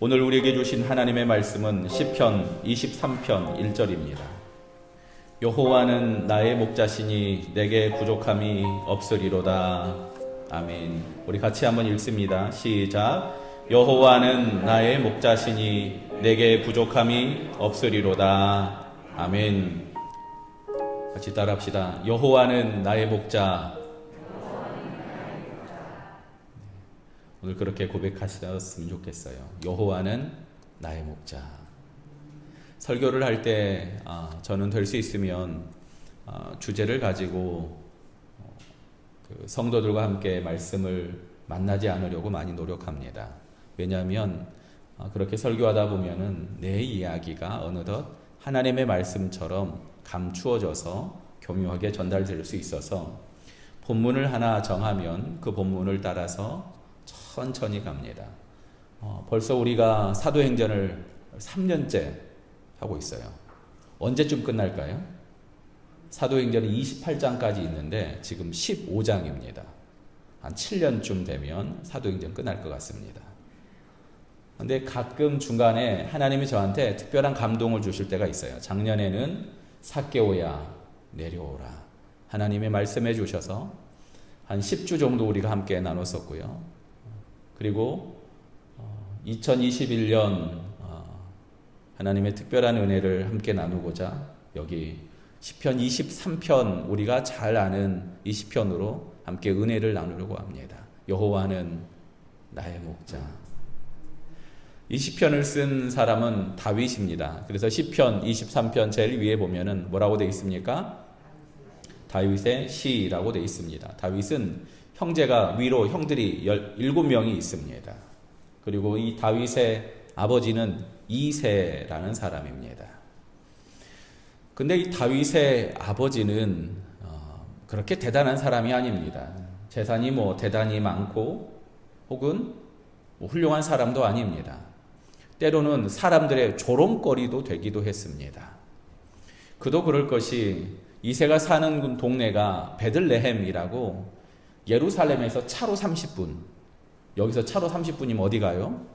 오늘 우리에게 주신 하나님의 말씀은 시편 23편 1절입니다. 여호와는 나의 목자시니 내게 부족함이 없으리로다. 아멘. 우리 같이 한번 읽습니다. 시작. 여호와는 나의 목자시니 내게 부족함이 없으리로다. 아멘. 같이 따라합시다. 여호와는 나의 목자. 오늘 그렇게 고백하셨으면 좋겠어요. 여호와는 나의 목자. 설교를 할 때 저는 될 수 있으면 주제를 가지고 성도들과 함께 말씀을 만나지 않으려고 많이 노력합니다. 왜냐하면 그렇게 설교하다 보면은 내 이야기가 어느덧 하나님의 말씀처럼 감추어져서 교묘하게 전달될 수 있어서 본문을 하나 정하면 그 본문을 따라서 천천히 갑니다. 벌써 우리가 사도행전을 3년째 하고 있어요. 언제쯤 끝날까요? 사도행전이 28장까지 있는데 지금 15장입니다. 한 7년쯤 되면 사도행전 끝날 것 같습니다. 근데 가끔 중간에 하나님이 저한테 특별한 감동을 주실 때가 있어요. 작년에는 삭개오야 내려오라. 하나님의 말씀해 주셔서 한 10주 정도 우리가 함께 나눴었고요. 그리고 2021년 하나님의 특별한 은혜를 함께 나누고자 여기 시편 23편 우리가 잘 아는 이 시편으로 함께 은혜를 나누려고 합니다. 여호와는 나의 목자. 이 시편을 쓴 사람은 다윗입니다. 그래서 시편 23편 제일 위에 보면은 뭐라고 되어 있습니까? 다윗의 시라고 되어 있습니다. 다윗은 형제가 위로 형들이 17명이 있습니다. 그리고 이 다윗의 아버지는 이새라는 사람입니다. 근데 이 다윗의 아버지는 그렇게 대단한 사람이 아닙니다. 재산이 대단히 많고 혹은 훌륭한 사람도 아닙니다. 때로는 사람들의 조롱거리도 되기도 했습니다. 그도 그럴 것이 이새가 사는 동네가 베들레헴이라고 예루살렘에서 차로 30분. 여기서 차로 30분이면 어디 가요?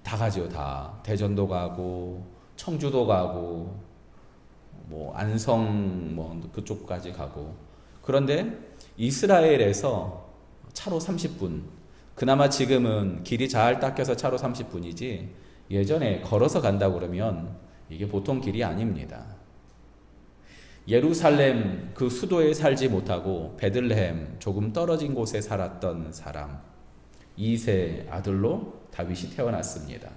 다 가죠, 다. 대전도 가고, 청주도 가고, 안성, 그쪽까지 가고. 그런데 이스라엘에서 차로 30분. 그나마 지금은 길이 잘 닦여서 차로 30분이지, 예전에 걸어서 간다 그러면 이게 보통 길이 아닙니다. 예루살렘 그 수도에 살지 못하고 베들레헴 조금 떨어진 곳에 살았던 사람, 이새 아들로 다윗이 태어났습니다.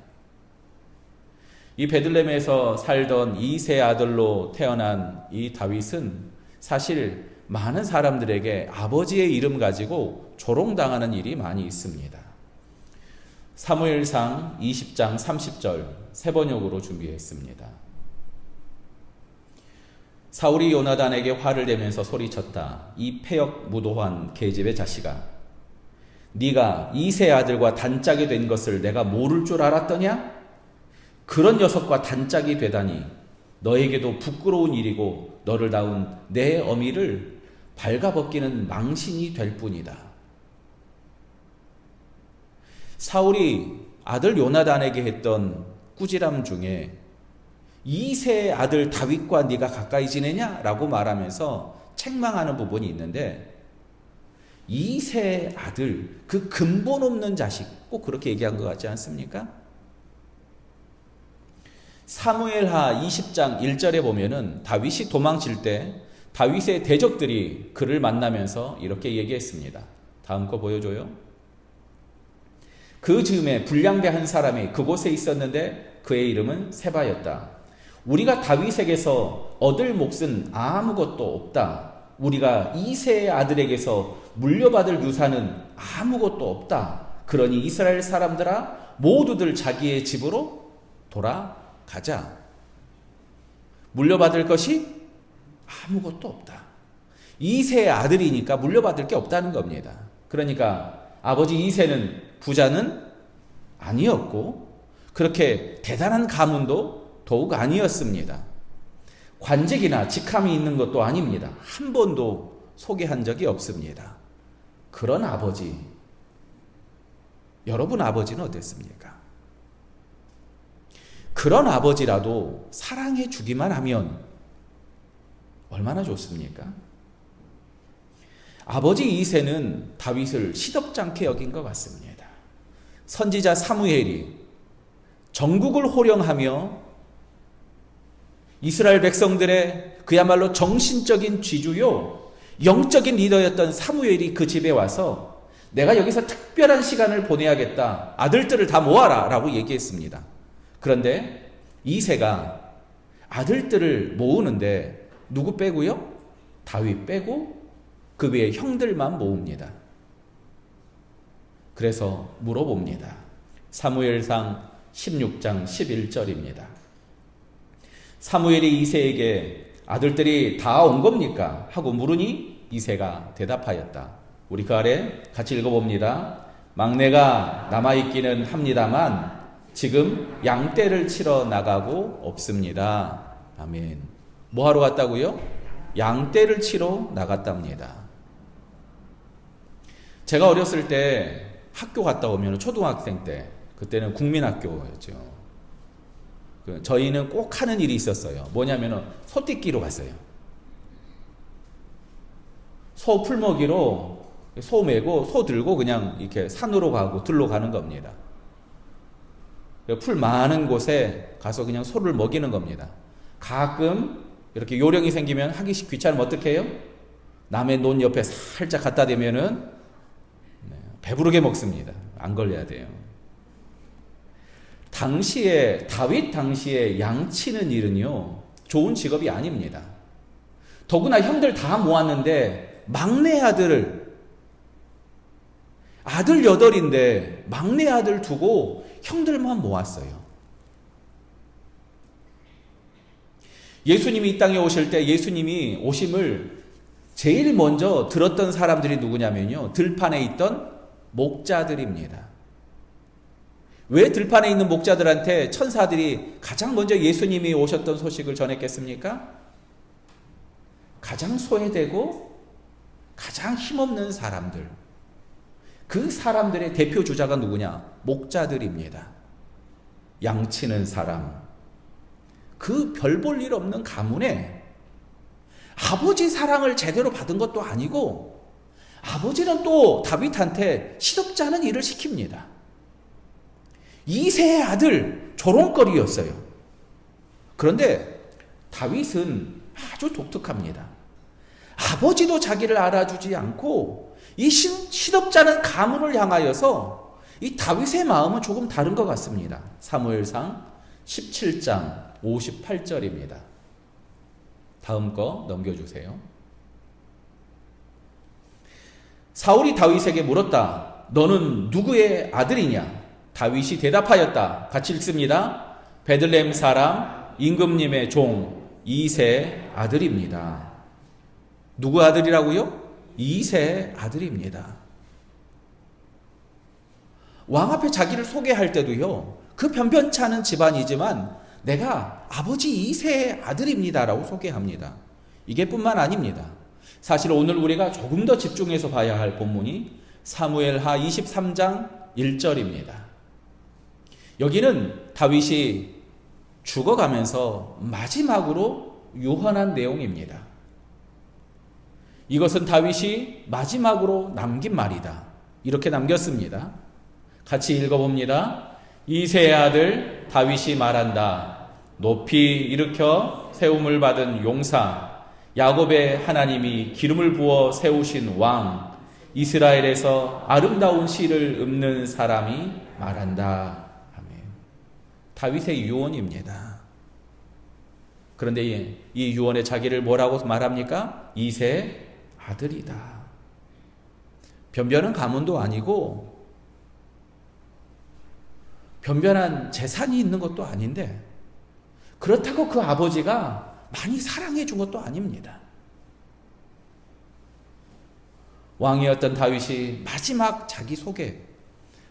이 베들레헴에서 살던 이새 아들로 태어난 이 다윗은 사실 많은 사람들에게 아버지의 이름 가지고 조롱당하는 일이 많이 있습니다. 사무엘상 20장 30절 세 번역으로 준비했습니다. 사울이 요나단에게 화를 내면서 소리쳤다. 이 패역 무도한 계집의 자식아, 네가 이새 아들과 단짝이 된 것을 내가 모를 줄 알았더냐? 그런 녀석과 단짝이 되다니 너에게도 부끄러운 일이고 너를 낳은 내 어미를 발가벗기는 망신이 될 뿐이다. 사울이 아들 요나단에게 했던 꾸지람 중에 이새의 아들 다윗과 네가 가까이 지내냐라고 말하면서 책망하는 부분이 있는데, 이새의 아들, 그 근본 없는 자식, 꼭 그렇게 얘기한 것 같지 않습니까? 사무엘하 20장 1절에 보면은 다윗이 도망칠 때 다윗의 대적들이 그를 만나면서 이렇게 얘기했습니다. 다음 거 보여줘요. 그 즈음에 불량배 한 사람이 그곳에 있었는데 그의 이름은 세바였다. 우리가 다윗에게서 얻을 몫은 아무것도 없다. 우리가 이새의 아들에게서 물려받을 유산은 아무것도 없다. 그러니 이스라엘 사람들아 모두들 자기의 집으로 돌아가자. 물려받을 것이 아무것도 없다. 이새의 아들이니까 물려받을 게 없다는 겁니다. 그러니까 아버지 이새는 부자는 아니었고 그렇게 대단한 가문도 더욱 아니었습니다. 관직이나 직함이 있는 것도 아닙니다. 한 번도 소개한 적이 없습니다. 그런 아버지, 여러분 아버지는 어땠습니까? 그런 아버지라도 사랑해 주기만 하면 얼마나 좋습니까? 아버지 이새는 다윗을 시덥지 않게 여긴 것 같습니다. 선지자 사무엘이 전국을 호령하며 이스라엘 백성들의 그야말로 정신적인 쥐주요 영적인 리더였던 사무엘이 그 집에 와서 내가 여기서 특별한 시간을 보내야겠다. 아들들을 다 모아라 라고 얘기했습니다. 그런데 이새가 아들들을 모으는데 누구 빼고요? 다윗 빼고 그 외에 형들만 모읍니다. 그래서 물어봅니다. 사무엘상 16장 11절입니다. 사무엘이 이새에게 아들들이 다 온 겁니까? 하고 물으니 이새가 대답하였다. 우리 그 아래 같이 읽어봅니다. 막내가 남아있기는 합니다만 지금 양떼를 치러 나가고 없습니다. 아멘. 뭐 하러 갔다고요? 양떼를 치러 나갔답니다. 제가 어렸을 때 학교 갔다 오면 초등학생 때 그때는 국민학교였죠. 저희는 꼭 하는 일이 있었어요. 뭐냐면은 소띠끼로 갔어요. 소 풀먹이로 소 메고 소 들고 그냥 이렇게 산으로 가고 들로 가는 겁니다. 풀 많은 곳에 가서 그냥 소를 먹이는 겁니다. 가끔 이렇게 요령이 생기면 하기 귀찮으면 어떻게 해요? 남의 논 옆에 살짝 갖다 대면은 배부르게 먹습니다. 안 걸려야 돼요. 당시에 다윗 당시에 양치는 일은요 좋은 직업이 아닙니다. 더구나 형들 다 모았는데 막내 아들 8인데 막내 아들 두고 형들만 모았어요. 예수님이 이 땅에 오실 때 예수님이 오심을 제일 먼저 들었던 사람들이 누구냐면요 들판에 있던 목자들입니다. 왜 들판에 있는 목자들한테 천사들이 가장 먼저 예수님이 오셨던 소식을 전했겠습니까? 가장 소외되고 가장 힘없는 사람들, 그 사람들의 대표 주자가 누구냐? 목자들입니다. 양치는 사람, 그 별 볼 일 없는 가문에 아버지 사랑을 제대로 받은 것도 아니고 아버지는 또 다윗한테 시덥지 않은 일을 시킵니다. 이새의 아들 조롱거리였어요. 그런데 다윗은 아주 독특합니다. 아버지도 자기를 알아주지 않고 이 시덥지 않은 가문을 향하여서 이 다윗의 마음은 조금 다른 것 같습니다. 사무엘상 17장 58절입니다. 다음 거 넘겨주세요. 사울이 다윗에게 물었다. 너는 누구의 아들이냐? 다윗이 대답하였다. 같이 읽습니다. 베들레헴 사람 임금님의 종 이새의 아들입니다. 누구 아들이라고요? 이새의 아들입니다. 왕 앞에 자기를 소개할 때도요 그 변변치 않은 집안이지만 내가 아버지 이새의 아들입니다라고 소개합니다. 이게 뿐만 아닙니다. 사실 오늘 우리가 조금 더 집중해서 봐야 할 본문이 사무엘하 23장 1절입니다. 여기는 다윗이 죽어가면서 마지막으로 유언한 내용입니다. 이것은 다윗이 마지막으로 남긴 말이다. 이렇게 남겼습니다. 같이 읽어봅니다. 이새의 아들 다윗이 말한다. 높이 일으켜 세움을 받은 용사, 야곱의 하나님이 기름을 부어 세우신 왕, 이스라엘에서 아름다운 시를 읊는 사람이 말한다. 다윗의 유언입니다. 그런데 이 유언에 자기를 뭐라고 말합니까? 이새의 아들이다. 변변한 가문도 아니고 변변한 재산이 있는 것도 아닌데 그렇다고 그 아버지가 많이 사랑해 준 것도 아닙니다. 왕이었던 다윗이 마지막 자기 소개,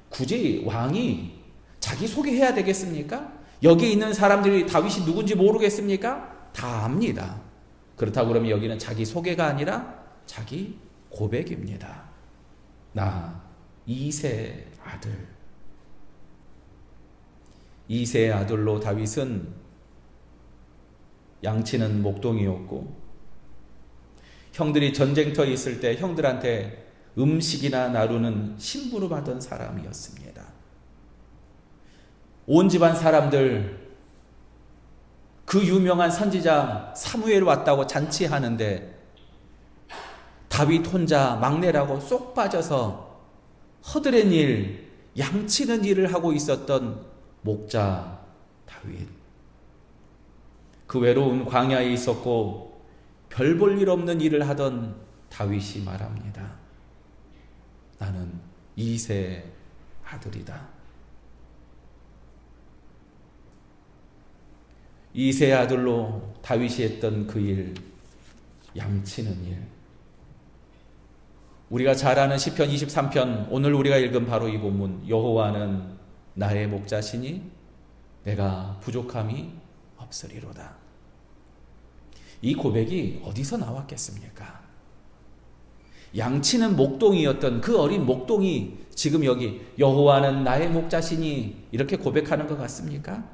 굳이 왕이 자기 소개해야 되겠습니까? 여기 있는 사람들이 다윗이 누군지 모르겠습니까? 다 압니다. 그렇다고 그러면 여기는 자기 소개가 아니라 자기 고백입니다. 나 이새의 아들. 이새의 아들로 다윗은 양치는 목동이었고, 형들이 전쟁터에 있을 때 형들한테 음식이나 나루는 심부름하던 사람이었습니다. 온 집안 사람들 그 유명한 선지자 사무엘 왔다고 잔치하는데 다윗 혼자 막내라고 쏙 빠져서 허드렛 일, 양치는 일을 하고 있었던 목자 다윗. 그 외로운 광야에 있었고 별 볼 일 없는 일을 하던 다윗이 말합니다. 나는 이새의 아들이다. 이새의 아들로 다윗이 했던 그 일, 양치는 일. 우리가 잘 아는 시편 23편, 오늘 우리가 읽은 바로 이 본문, 여호와는 나의 목자시니 내가 부족함이 없으리로다. 이 고백이 어디서 나왔겠습니까? 양치는 목동이었던 그 어린 목동이 지금 여기 여호와는 나의 목자시니 이렇게 고백하는 것 같습니까?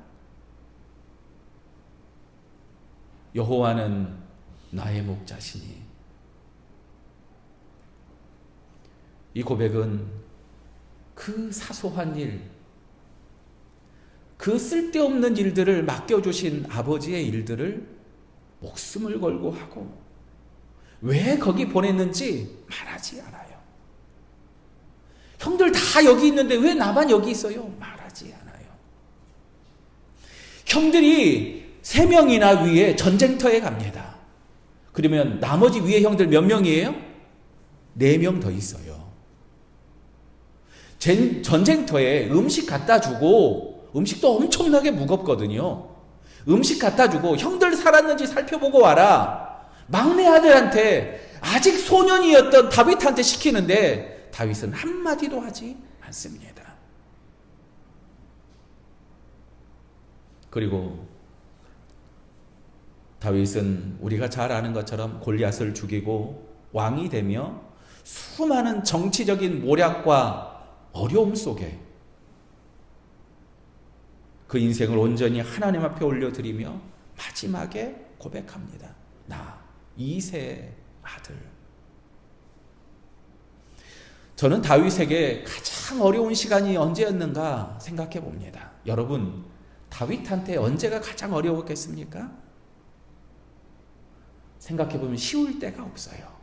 여호와는 나의 목자시니. 이 고백은 그 사소한 일, 그 쓸데없는 일들을 맡겨주신 아버지의 일들을 목숨을 걸고 하고 왜 거기 보냈는지 말하지 않아요. 형들 다 여기 있는데 왜 나만 여기 있어요? 말하지 않아요. 형들이 3명이나 위에 전쟁터에 갑니다. 그러면 나머지 위에 형들 몇 명이에요? 4명 더 있어요. 전쟁터에 음식 갖다 주고, 음식도 엄청나게 무겁거든요. 음식 갖다 주고 형들 살았는지 살펴보고 와라. 막내 아들한테 아직 소년이었던 다윗한테 시키는데 다윗은 한마디도 하지 않습니다. 그리고 다윗은 우리가 잘 아는 것처럼 골리앗을 죽이고 왕이 되며 수많은 정치적인 모략과 어려움 속에 그 인생을 온전히 하나님 앞에 올려드리며 마지막에 고백합니다. 나 이새의 아들. 저는 다윗에게 가장 어려운 시간이 언제였는가 생각해 봅니다. 여러분, 다윗한테 언제가 가장 어려웠겠습니까? 생각해 보면 쉬울 때가 없어요.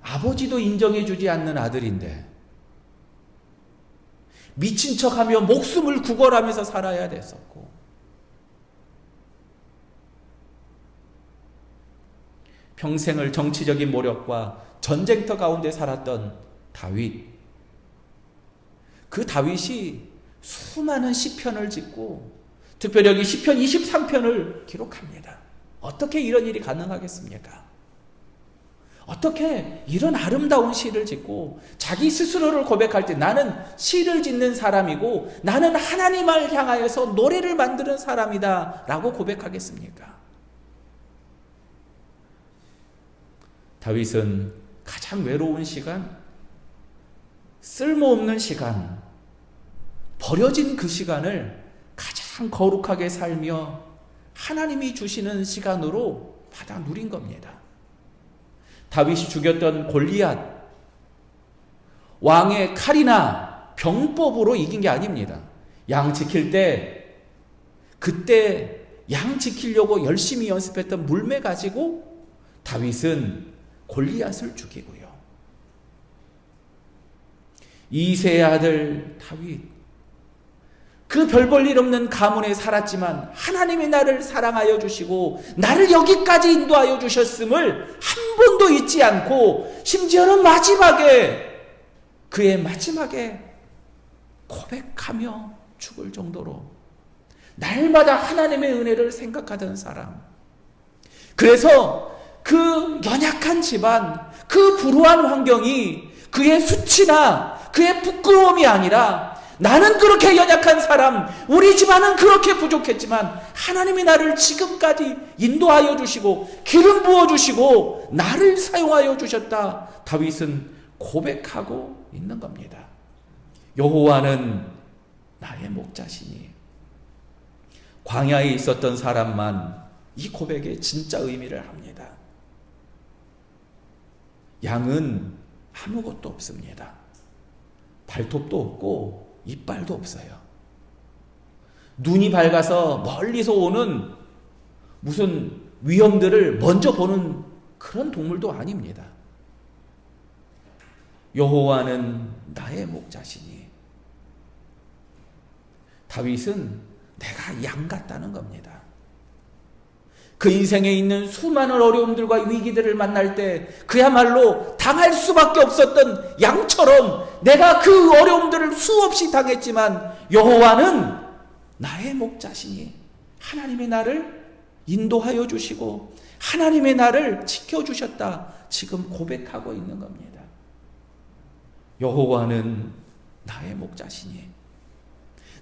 아버지도 인정해 주지 않는 아들인데 미친 척하며 목숨을 구걸하면서 살아야 됐었고, 평생을 정치적인 모략과 전쟁터 가운데 살았던 다윗. 그 다윗이 수많은 시편을 짓고 특별히 여기 시편 23편을 기록합니다. 어떻게 이런 일이 가능하겠습니까? 어떻게 이런 아름다운 시를 짓고 자기 스스로를 고백할 때 나는 시를 짓는 사람이고 나는 하나님을 향하여서 노래를 만드는 사람이다 라고 고백하겠습니까? 다윗은 가장 외로운 시간, 쓸모없는 시간, 버려진 그 시간을 가장 거룩하게 살며 하나님이 주시는 시간으로 받아 누린 겁니다. 다윗이 죽였던 골리앗, 왕의 칼이나 병법으로 이긴 게 아닙니다. 양 지킬 때, 그때 양 지키려고 열심히 연습했던 물매 가지고 다윗은 골리앗을 죽이고요. 이새의 아들 다윗, 그 별 볼 일 없는 가문에 살았지만 하나님이 나를 사랑하여 주시고 나를 여기까지 인도하여 주셨음을 한 번도 잊지 않고 심지어는 그의 마지막에 고백하며 죽을 정도로 날마다 하나님의 은혜를 생각하던 사람. 그래서 그 연약한 집안, 그 불우한 환경이 그의 수치나 그의 부끄러움이 아니라 나는 그렇게 연약한 사람, 우리 집안은 그렇게 부족했지만 하나님이 나를 지금까지 인도하여 주시고 기름 부어주시고 나를 사용하여 주셨다. 다윗은 고백하고 있는 겁니다. 여호와는 나의 목자시니. 광야에 있었던 사람만 이 고백에 진짜 의미를 합니다. 양은 아무것도 없습니다. 발톱도 없고 이빨도 없어요. 눈이 밝아서 멀리서 오는 무슨 위험들을 먼저 보는 그런 동물도 아닙니다. 여호와는 나의 목자시니. 다윗은 내가 양 같다는 겁니다. 그 인생에 있는 수많은 어려움들과 위기들을 만날 때 그야말로 당할 수밖에 없었던 양처럼 내가 그 어려움들을 수없이 당했지만 여호와는 나의 목자시니 하나님의 나를 인도하여 주시고 하나님의 나를 지켜주셨다. 지금 고백하고 있는 겁니다. 여호와는 나의 목자시니.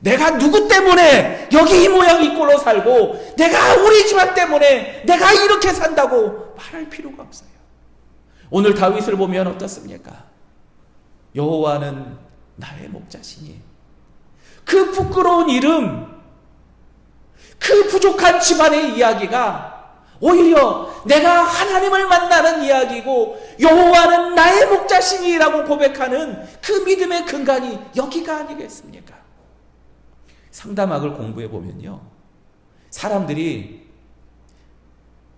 내가 누구 때문에 여기 이 모양 이 꼴로 살고 내가 우리 집안 때문에 내가 이렇게 산다고 말할 필요가 없어요. 오늘 다윗을 보면 어떻습니까? 여호와는 나의 목자시니. 그 부끄러운 이름, 그 부족한 집안의 이야기가 오히려 내가 하나님을 만나는 이야기고 여호와는 나의 목자시니라고 고백하는 그 믿음의 근간이 여기가 아니겠습니까? 상담학을 공부해 보면요, 사람들이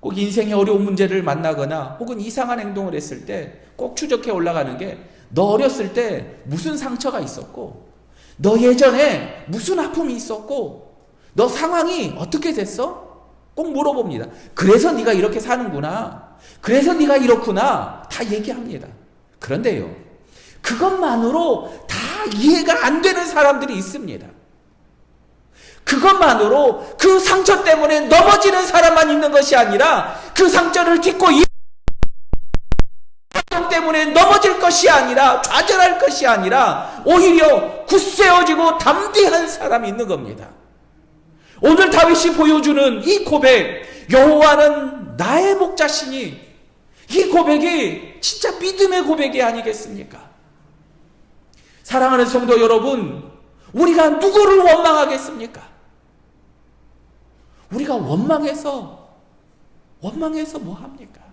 꼭 인생의 어려운 문제를 만나거나 혹은 이상한 행동을 했을 때 꼭 추적해 올라가는 게 너 어렸을 때 무슨 상처가 있었고 너 예전에 무슨 아픔이 있었고 너 상황이 어떻게 됐어? 꼭 물어봅니다. 그래서 네가 이렇게 사는구나. 그래서 네가 이렇구나. 다 얘기합니다. 그런데요, 그것만으로 다 이해가 안 되는 사람들이 있습니다. 그것만으로 그 상처 때문에 넘어지는 사람만 있는 것이 아니라 그 상처를 딛고 이 때문에 넘어질 것이 아니라 좌절할 것이 아니라 오히려 굳세어지고 담대한 사람이 있는 겁니다. 오늘 다윗이 보여주는 이 고백, 여호와는 나의 목자시니, 이 고백이 진짜 믿음의 고백이 아니겠습니까? 사랑하는 성도 여러분, 우리가 누구를 원망하겠습니까? 우리가 원망해서 뭐 합니까?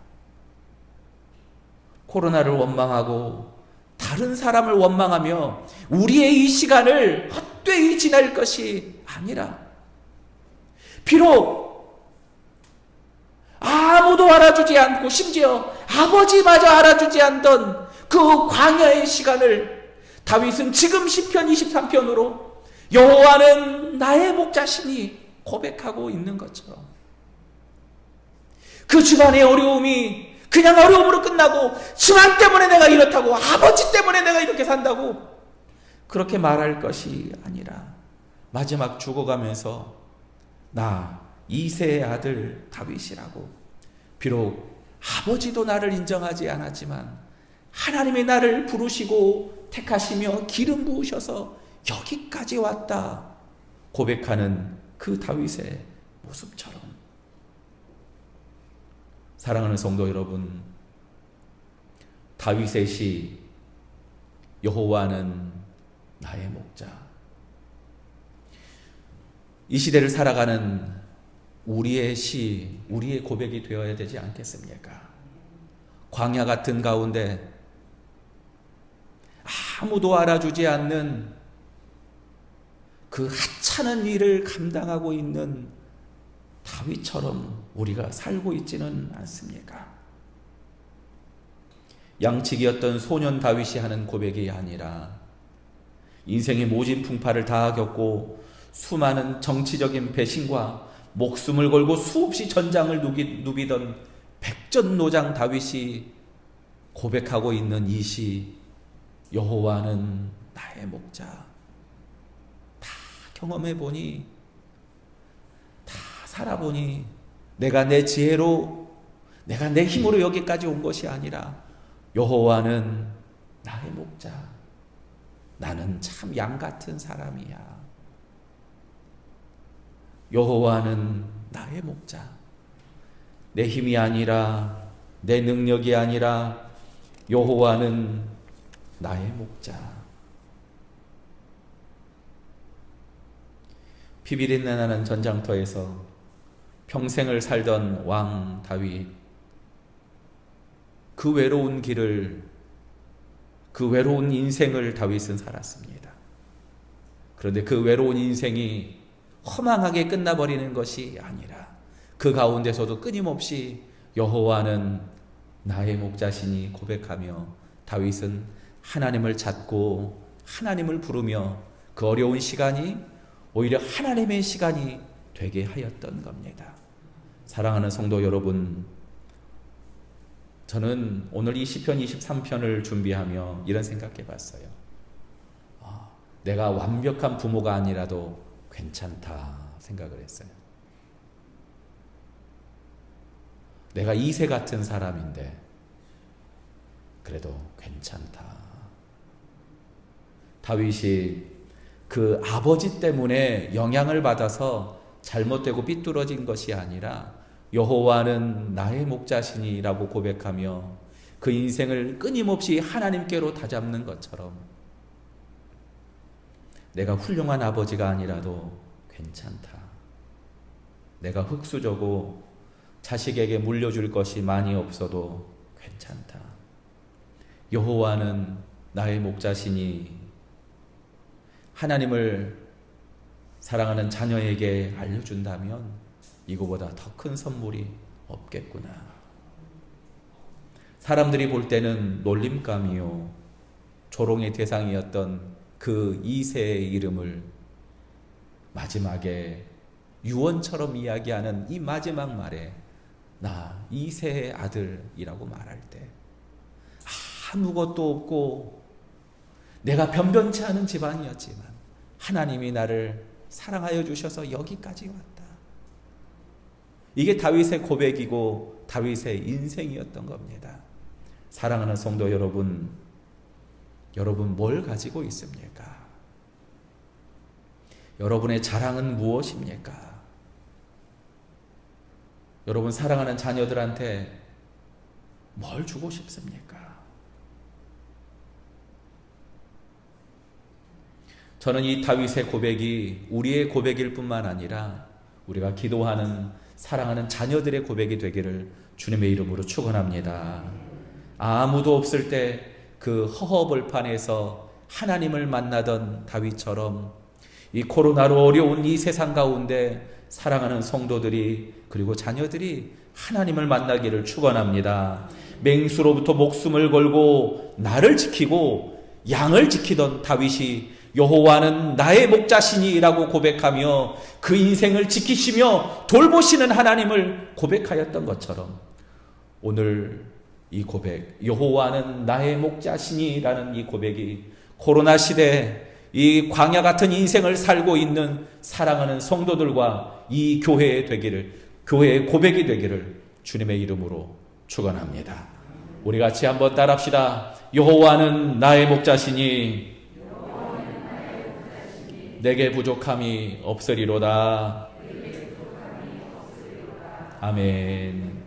코로나를 원망하고 다른 사람을 원망하며 우리의 이 시간을 헛되이 지날 것이 아니라, 비록 아무도 알아주지 않고 심지어 아버지마저 알아주지 않던 그 광야의 시간을 다윗은 지금 시편 23편으로 여호와는 나의 목자시니 고백하고 있는 것처럼, 그 집안의 어려움이 그냥 어려움으로 끝나고 집안 때문에 내가 이렇다고, 아버지 때문에 내가 이렇게 산다고 그렇게 말할 것이 아니라 마지막 죽어가면서 나 이새의 아들 다윗이라고, 비록 아버지도 나를 인정하지 않았지만 하나님이 나를 부르시고 택하시며 기름 부으셔서 여기까지 왔다 고백하는 그 다윗의 모습처럼, 사랑하는 성도 여러분, 다윗의 시 여호와는 나의 목자, 이 시대를 살아가는 우리의 시, 우리의 고백이 되어야 되지 않겠습니까? 광야 같은 가운데 아무도 알아주지 않는 그 하찮은 일을 감당하고 있는 다윗처럼 우리가 살고 있지는 않습니까? 양치기였던 소년 다윗이 하는 고백이 아니라 인생의 모진 풍파를 다 겪고 수많은 정치적인 배신과 목숨을 걸고 수없이 전장을 누비던 백전노장 다윗이 고백하고 있는 이 시, 여호와는 나의 목자. 다 경험해보니, 다 살아보니 내가 내 지혜로, 내가 내 힘으로 여기까지 온 것이 아니라 여호와는 나의 목자. 나는 참 양 같은 사람이야. 여호와는 나의 목자. 내 힘이 아니라, 내 능력이 아니라 여호와는 나의 목자. 비비린내 나는 전장터에서 평생을 살던 왕 다윗, 그 외로운 길을, 그 외로운 인생을 다윗은 살았습니다. 그런데 그 외로운 인생이 허망하게 끝나버리는 것이 아니라 그 가운데서도 끊임없이 여호와는 나의 목자시니 고백하며 다윗은 하나님을 찾고 하나님을 부르며 그 어려운 시간이 오히려 하나님의 시간이 되게 하였던 겁니다. 사랑하는 성도 여러분, 저는 오늘 이 시편 23편을 준비하며 이런 생각해 봤어요. 내가 완벽한 부모가 아니라도 괜찮다 생각을 했어요. 내가 이세 같은 사람인데 그래도 괜찮다. 다윗이 그 아버지 때문에 영향을 받아서 잘못되고 삐뚤어진 것이 아니라 여호와는 나의 목자시니라고 고백하며 그 인생을 끊임없이 하나님께로 다잡는 것처럼 내가 훌륭한 아버지가 아니라도 괜찮다. 내가 흙수저고 자식에게 물려줄 것이 많이 없어도 괜찮다. 여호와는 나의 목자시니 하나님을 사랑하는 자녀에게 알려준다면 이거보다 더 큰 선물이 없겠구나. 사람들이 볼 때는 놀림감이요, 조롱의 대상이었던 그 이새의 이름을 마지막에 유언처럼 이야기하는 이 마지막 말에 나 이새의 아들이라고 말할 때 아무것도 없고 내가 변변치 않은 집안이었지만 하나님이 나를 사랑하여 주셔서 여기까지 왔다. 이게 다윗의 고백이고 다윗의 인생이었던 겁니다. 사랑하는 성도 여러분, 여러분 뭘 가지고 있습니까? 여러분의 자랑은 무엇입니까? 여러분 사랑하는 자녀들한테 뭘 주고 싶습니까? 저는 이 다윗의 고백이 우리의 고백일 뿐만 아니라 우리가 기도하는 사랑하는 자녀들의 고백이 되기를 주님의 이름으로 축원합니다. 아무도 없을 때 그 허허벌판에서 하나님을 만나던 다윗처럼 이 코로나로 어려운 이 세상 가운데 사랑하는 성도들이 그리고 자녀들이 하나님을 만나기를 축원합니다. 맹수로부터 목숨을 걸고 나를 지키고 양을 지키던 다윗이 여호와는 나의 목자시니라고 고백하며 그 인생을 지키시며 돌보시는 하나님을 고백하였던 것처럼 오늘 이 고백, 여호와는 나의 목자시니라는 이 고백이 코로나 시대 이 광야 같은 인생을 살고 있는 사랑하는 성도들과 이 교회의 되기를, 교회의 고백이 되기를 주님의 이름으로 축원합니다. 우리 같이 한번 따라합시다. 여호와는 나의 목자시니 내게 부족함이 없으리로다. 아멘.